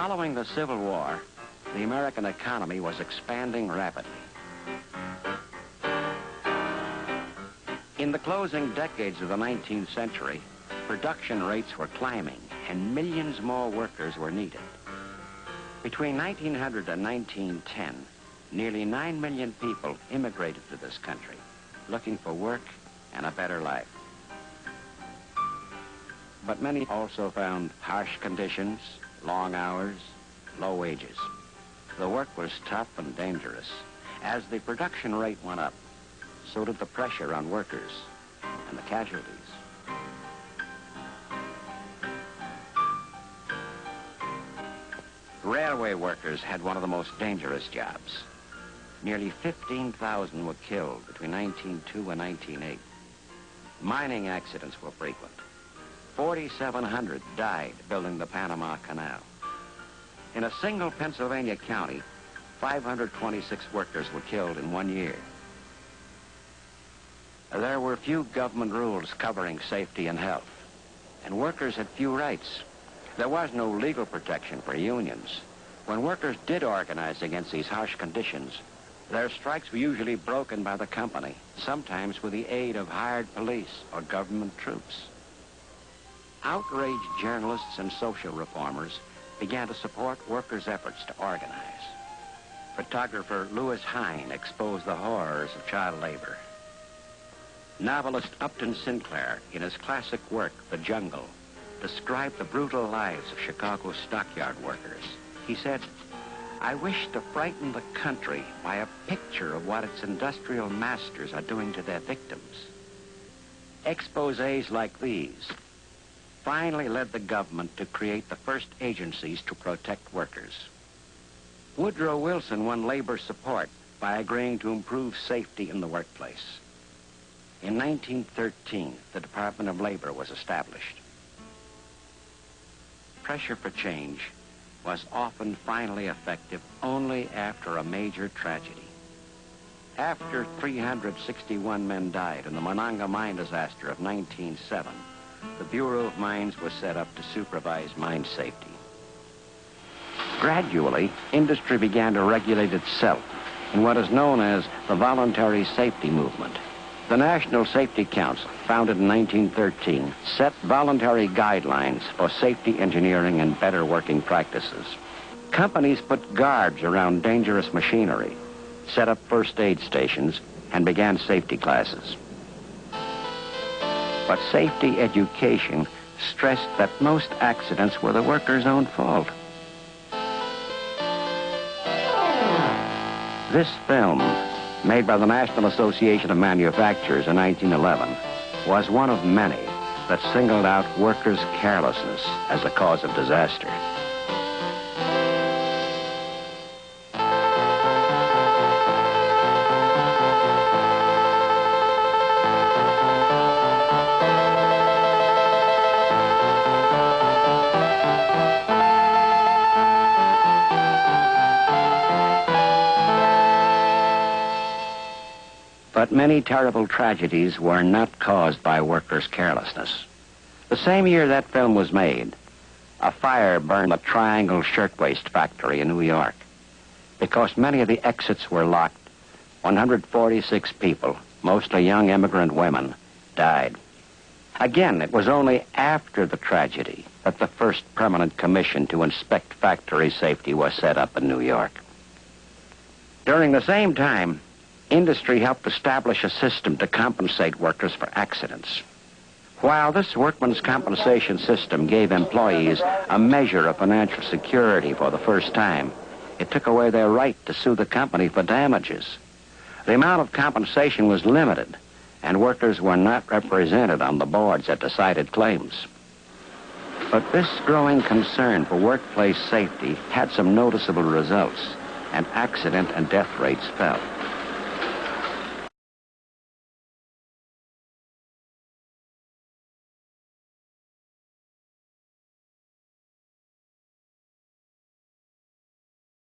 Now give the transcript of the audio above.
Following the Civil War, the American economy was expanding rapidly. In the closing decades of the 19th century, production rates were climbing and millions more workers were needed. Between 1900 and 1910, nearly 9 million people immigrated to this country, looking for work and a better life. But many also found harsh conditions, long hours, low wages. The work was tough and dangerous. As the production rate went up, so did the pressure on workers and the casualties. Railway workers had one of the most dangerous jobs. Nearly 15,000 were killed between 1902 and 1908. Mining accidents were frequent. 4,700 died building the Panama Canal. In a single Pennsylvania county, 526 workers were killed in 1 year. There were few government rules covering safety and health, and workers had few rights. There was no legal protection for unions. When workers did organize against these harsh conditions, their strikes were usually broken by the company, sometimes with the aid of hired police or government troops. Outraged journalists and social reformers began to support workers' efforts to organize. Photographer Lewis Hine exposed the horrors of child labor. Novelist Upton Sinclair, in his classic work, The Jungle, described the brutal lives of Chicago's stockyard workers. He said, "I wish to frighten the country by a picture of what its industrial masters are doing to their victims." Exposés like these finally led the government to create the first agencies to protect workers. Woodrow Wilson won labor support by agreeing to improve safety in the workplace. In 1913, the Department of Labor was established. Pressure for change was often finally effective only after a major tragedy. After 361 men died in the Monongah mine disaster of 1907, the Bureau of Mines was set up to supervise mine safety. Gradually, industry began to regulate itself in what is known as the Voluntary Safety Movement. The National Safety Council, founded in 1913, set voluntary guidelines for safety engineering and better working practices. Companies put guards around dangerous machinery, set up first aid stations, and began safety classes. But safety education stressed that most accidents were the workers' own fault. This film, made by the National Association of Manufacturers in 1911, was one of many that singled out workers' carelessness as the cause of disaster. But many terrible tragedies were not caused by workers' carelessness. The same year that film was made, a fire burned the Triangle Shirtwaist Factory in New York. Because many of the exits were locked, 146 people, mostly young immigrant women, died. Again, it was only after the tragedy that the first permanent commission to inspect factory safety was set up in New York. During the same time, industry helped establish a system to compensate workers for accidents. While this workman's compensation system gave employees a measure of financial security for the first time, it took away their right to sue the company for damages. The amount of compensation was limited, and workers were not represented on the boards that decided claims. But this growing concern for workplace safety had some noticeable results, and accident and death rates fell.